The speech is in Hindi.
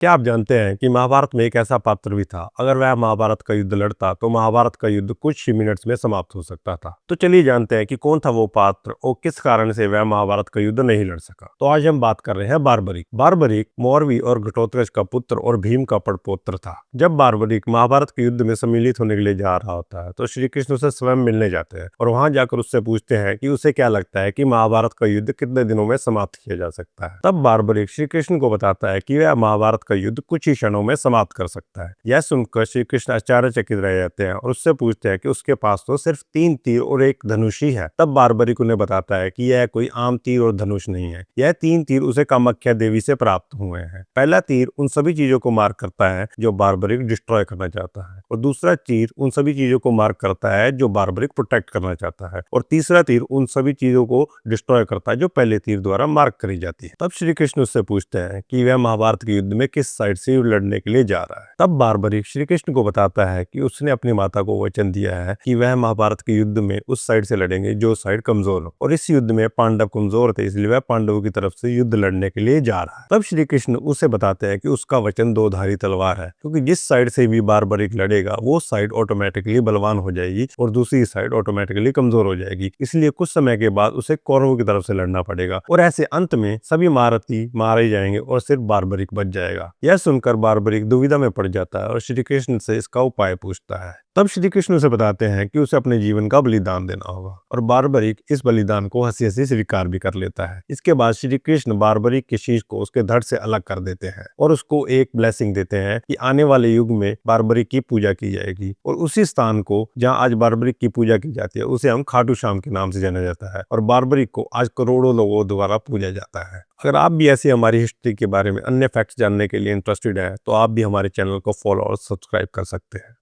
क्या आप जानते हैं कि महाभारत में एक ऐसा पात्र भी था, अगर वह महाभारत का युद्ध लड़ता तो महाभारत का युद्ध कुछ ही मिनट्स में समाप्त हो सकता था। तो चलिए जानते हैं कि कौन था वो पात्र और किस कारण से वह महाभारत का युद्ध नहीं लड़ सका। तो आज हम बात कर रहे हैं बारबरिक। बारबरिक मौरवी और घटोत्कच का पुत्र और भीम का पड़पोत्र था। जब बारबरिक महाभारत के युद्ध में सम्मिलित होने के लिए जा रहा होता है तो श्री कृष्ण उसे स्वयं मिलने जाते हैं और वहां जाकर उससे पूछते हैं कि उसे क्या लगता है कि महाभारत का युद्ध कितने दिनों में समाप्त किया जा सकता है। तब बारबरिक श्री कृष्ण को बताता है कि वह महाभारत का युद्ध कुछ ही क्षणों में समाप्त कर सकता है। यह सुनकर श्री कृष्ण आश्चर्यचकित रह जाते हैं और उससे पूछते हैं कि उसके पास तो सिर्फ 3 तीर और एक धनुष ही है। तब बारबरिक उन्हें बताता है कि यह कोई आम तीर और धनुष नहीं है, यह 3 तीर उसे कामाख्या देवी से प्राप्त हुए हैं। पहला तीर उन सभी चीजों को मार्क करता है जो बारबरिक डिस्ट्रॉय करना चाहता है, और दूसरा तीर उन सभी चीजों को मार्क करता है जो बारबरिक प्रोटेक्ट करना चाहता है, और तीसरा तीर उन सभी चीजों को डिस्ट्रॉय करता है जो पहले तीर द्वारा मार्क करी जाती है। तब श्री कृष्ण उससे पूछते हैं कि वह महाभारत के युद्ध में किस साइड से लड़ने के लिए जा रहा है। तब बारबरिक श्री कृष्ण को बताता है कि उसने अपनी माता को वचन दिया है कि वह महाभारत के युद्ध में उस साइड से लड़ेंगे जो साइड कमजोर हो, और इस युद्ध में पांडव कमजोर थे, इसलिए वह पांडवों की तरफ से युद्ध लड़ने के लिए जा रहा है। तब श्री कृष्ण उसे बताते हैं कि उसका वचन दो धारी तलवार है, क्योंकि जिस साइड से भी बारबरिक लड़ेगा वो साइड ऑटोमेटिकली बलवान हो जाएगी और दूसरी साइड ऑटोमेटिकली कमजोर हो जाएगी। इसलिए कुछ समय के बाद उसे कौरवों की तरफ से लड़ना पड़ेगा, और ऐसे अंत में सभी महारथी मारे जाएंगे और सिर्फ बारबरिक बच जाएगा। यह सुनकर बारबरिक दुविधा में पड़ जाता है और श्री कृष्ण से इसका उपाय पूछता है। तब श्री कृष्ण उसे बताते हैं कि उसे अपने जीवन का बलिदान देना होगा, और बारबरिक इस बलिदान को हंसी हंसी स्वीकार भी कर लेता है। इसके बाद श्री कृष्ण बारबरिक के शीश को उसके धड़ से अलग कर देते हैं और उसको एक ब्लेसिंग देते हैं कि आने वाले युग में बारबरिक की पूजा की जाएगी, और उसी स्थान को जहाँ आज बारबरिक की पूजा की जाती है उसे हम खाटू श्याम के नाम से जाना जाता है, और बारबरिक को आज करोड़ों लोगों द्वारा पूजा जाता है। अगर आप भी ऐसी हमारी हिस्ट्री के बारे में अन्य फैक्ट्स जानने के लिए इंटरेस्टेड हैं तो आप भी हमारे चैनल को फॉलो और सब्सक्राइब कर सकते हैं।